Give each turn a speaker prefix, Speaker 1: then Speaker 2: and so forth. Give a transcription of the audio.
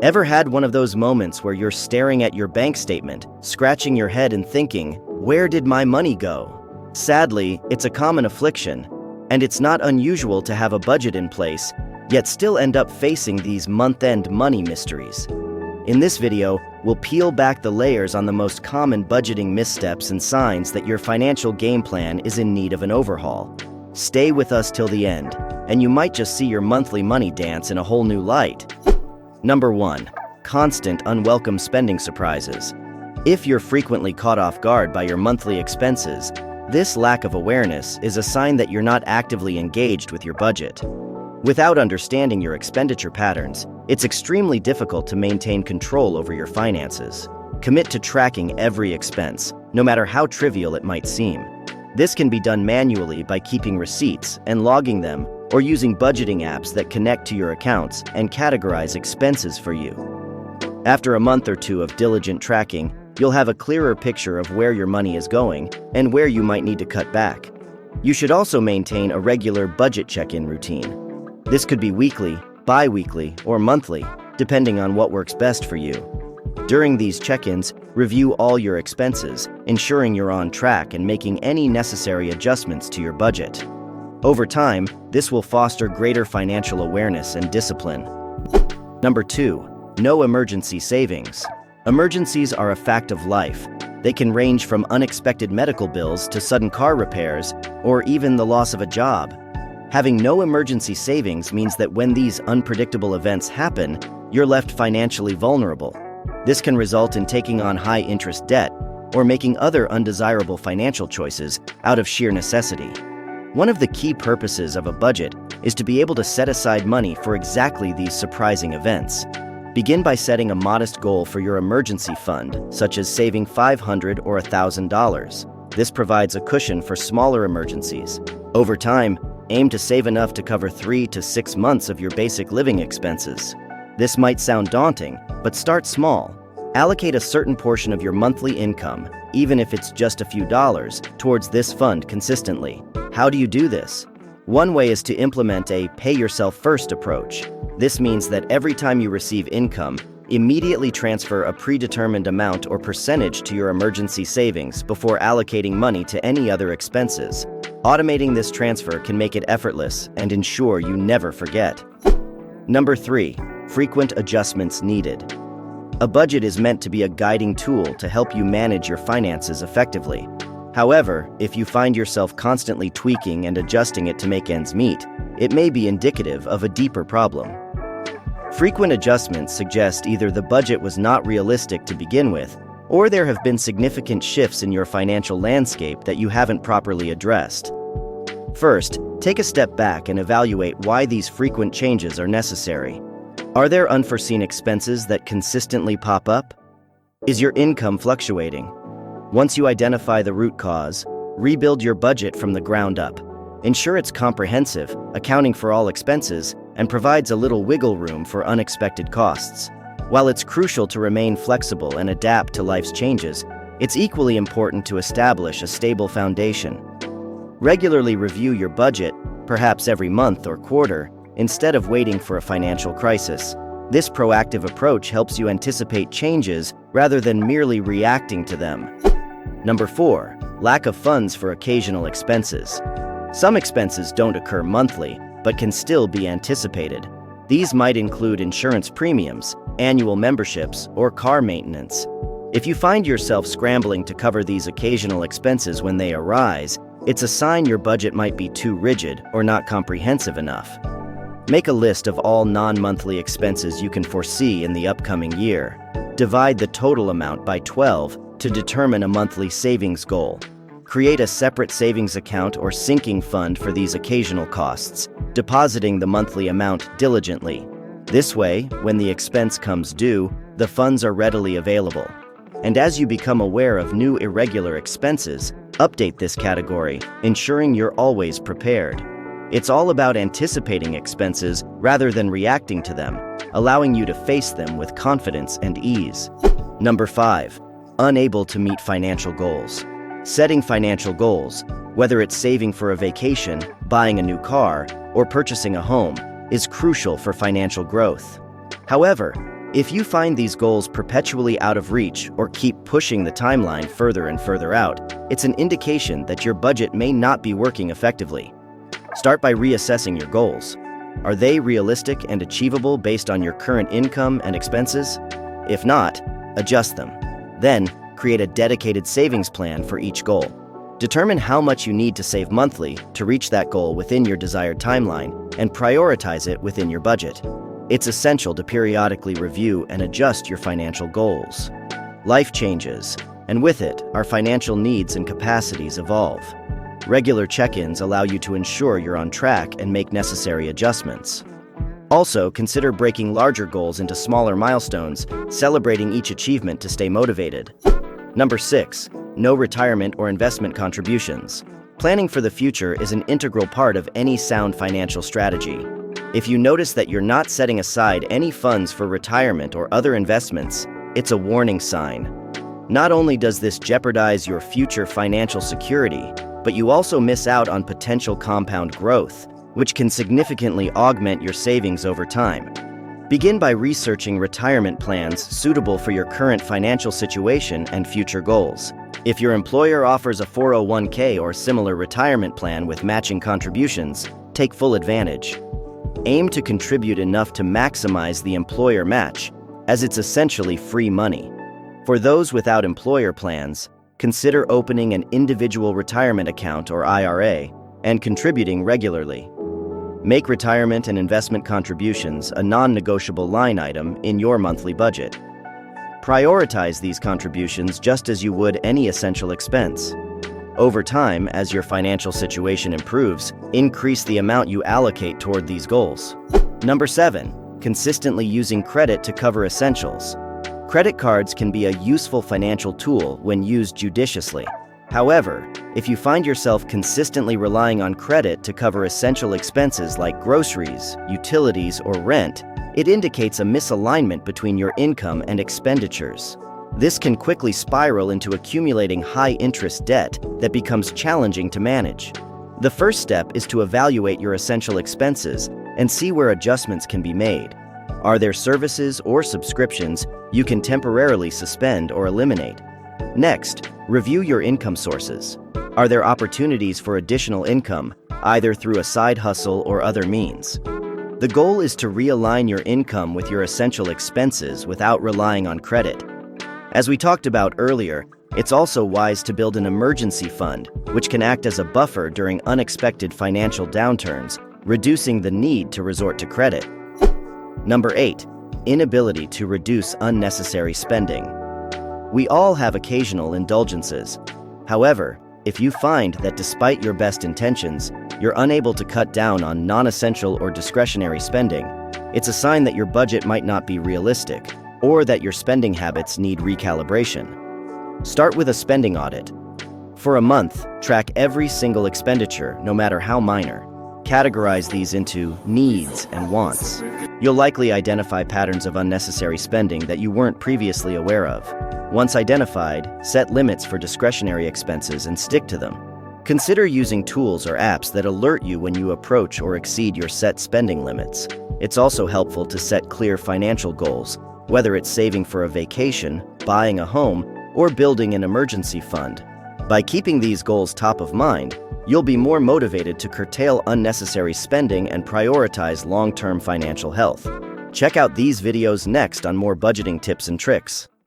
Speaker 1: Ever had one of those moments where you're staring at your bank statement, scratching your head and thinking, where did my money go? Sadly, it's a common affliction, and it's not unusual to have a budget in place, yet still end up facing these month-end money mysteries. In this video, we'll peel back the layers on the most common budgeting missteps and signs that your financial game plan is in need of an overhaul. Stay with us till the end, and you might just see your monthly money dance in a whole new light. Number 1. Constant unwelcome spending surprises. If you're frequently caught off guard by your monthly expenses, this lack of awareness is a sign that you're not actively engaged with your budget. Without understanding your expenditure patterns, it's extremely difficult to maintain control over your finances. Commit to tracking every expense, no matter how trivial it might seem. This can be done manually by keeping receipts and logging them, or using budgeting apps that connect to your accounts and categorize expenses for you. After a month or two of diligent tracking, you'll have a clearer picture of where your money is going and where you might need to cut back. You should also maintain a regular budget check-in routine. This could be weekly, bi-weekly, or monthly, depending on what works best for you. During these check-ins, review all your expenses, ensuring you're on track and making any necessary adjustments to your budget. Over time, this will foster greater financial awareness and discipline. Number 2. No emergency savings. Emergencies are a fact of life. They can range from unexpected medical bills to sudden car repairs, or even the loss of a job. Having no emergency savings means that when these unpredictable events happen, you're left financially vulnerable. This can result in taking on high-interest debt or making other undesirable financial choices out of sheer necessity. One of the key purposes of a budget is to be able to set aside money for exactly these surprising events. Begin by setting a modest goal for your emergency fund, such as saving $500 or $1,000. This provides a cushion for smaller emergencies. Over time, aim to save enough to cover 3 to 6 months of your basic living expenses. This might sound daunting, but start small. Allocate a certain portion of your monthly income, even if it's just a few dollars, towards this fund consistently. How do you do this? One way is to implement a pay-yourself-first approach. This means that every time you receive income, immediately transfer a predetermined amount or percentage to your emergency savings before allocating money to any other expenses. Automating this transfer can make it effortless and ensure you never forget. Number 3. Frequent adjustments needed. A budget is meant to be a guiding tool to help you manage your finances effectively. However, if you find yourself constantly tweaking and adjusting it to make ends meet, it may be indicative of a deeper problem. Frequent adjustments suggest either the budget was not realistic to begin with, or there have been significant shifts in your financial landscape that you haven't properly addressed. First, take a step back and evaluate why these frequent changes are necessary. Are there unforeseen expenses that consistently pop up? Is your income fluctuating? Once you identify the root cause, rebuild your budget from the ground up. Ensure it's comprehensive, accounting for all expenses, and provides a little wiggle room for unexpected costs. While it's crucial to remain flexible and adapt to life's changes, it's equally important to establish a stable foundation. Regularly review your budget, perhaps every month or quarter, instead of waiting for a financial crisis. This proactive approach helps you anticipate changes rather than merely reacting to them. Number 4. Lack of funds for occasional expenses. Some expenses don't occur monthly, but can still be anticipated. These might include insurance premiums, annual memberships, or car maintenance. If you find yourself scrambling to cover these occasional expenses when they arise, it's a sign your budget might be too rigid or not comprehensive enough. Make a list of all non-monthly expenses you can foresee in the upcoming year. Divide the total amount by 12 to determine a monthly savings goal. Create a separate savings account or sinking fund for these occasional costs, depositing the monthly amount diligently. This way, when the expense comes due, the funds are readily available. And as you become aware of new irregular expenses, update this category, ensuring you're always prepared. It's all about anticipating expenses rather than reacting to them, allowing you to face them with confidence and ease. Number 5. Unable to meet financial goals. Setting financial goals, whether it's saving for a vacation, buying a new car, or purchasing a home, is crucial for financial growth. However, If you find these goals perpetually out of reach or keep pushing the timeline further and further out, it's an indication that your budget may not be working effectively. Start by reassessing your goals. Are they realistic and achievable based on your current income and expenses? If not, adjust them. Then, create a dedicated savings plan for each goal. Determine how much you need to save monthly to reach that goal within your desired timeline and prioritize it within your budget. It's essential to periodically review and adjust your financial goals. Life changes, and with it, our financial needs and capacities evolve. Regular check-ins allow you to ensure you're on track and make necessary adjustments. Also, consider breaking larger goals into smaller milestones, celebrating each achievement to stay motivated. Number 6. No retirement or investment contributions. Planning for the future is an integral part of any sound financial strategy. If you notice that you're not setting aside any funds for retirement or other investments, it's a warning sign. Not only does this jeopardize your future financial security, but you also miss out on potential compound growth, which can significantly augment your savings over time. Begin by researching retirement plans suitable for your current financial situation and future goals. If your employer offers a 401k or similar retirement plan with matching contributions, take full advantage. Aim to contribute enough to maximize the employer match, as it's essentially free money. For those without employer plans, consider opening an individual retirement account or IRA and contributing regularly. Make retirement and investment contributions a non-negotiable line item in your monthly budget. Prioritize these contributions just as you would any essential expense. Over time, as your financial situation improves, increase the amount you allocate toward these goals. Number 7. Consistently using credit to cover essentials. Credit cards can be a useful financial tool when used judiciously. However, if you find yourself consistently relying on credit to cover essential expenses like groceries, utilities, or rent, it indicates a misalignment between your income and expenditures. This can quickly spiral into accumulating high-interest debt that becomes challenging to manage. The first step is to evaluate your essential expenses and see where adjustments can be made. Are there services or subscriptions you can temporarily suspend or eliminate? Next, review your income sources. Are there opportunities for additional income, either through a side hustle or other means? The goal is to realign your income with your essential expenses without relying on credit. As we talked about earlier, it's also wise to build an emergency fund, which can act as a buffer during unexpected financial downturns, reducing the need to resort to credit. Number 8. Inability to reduce unnecessary spending. We all have occasional indulgences. However, if you find that despite your best intentions, you're unable to cut down on non-essential or discretionary spending, it's a sign that your budget might not be realistic, or that your spending habits need recalibration. Start with a spending audit. For a month, track every single expenditure, no matter how minor. Categorize these into needs and wants. You'll likely identify patterns of unnecessary spending that you weren't previously aware of. Once identified, set limits for discretionary expenses and stick to them. Consider using tools or apps that alert you when you approach or exceed your set spending limits. It's also helpful to set clear financial goals, whether it's saving for a vacation, buying a home, or building an emergency fund. By keeping these goals top of mind, you'll be more motivated to curtail unnecessary spending and prioritize long-term financial health. Check out these videos next on more budgeting tips and tricks.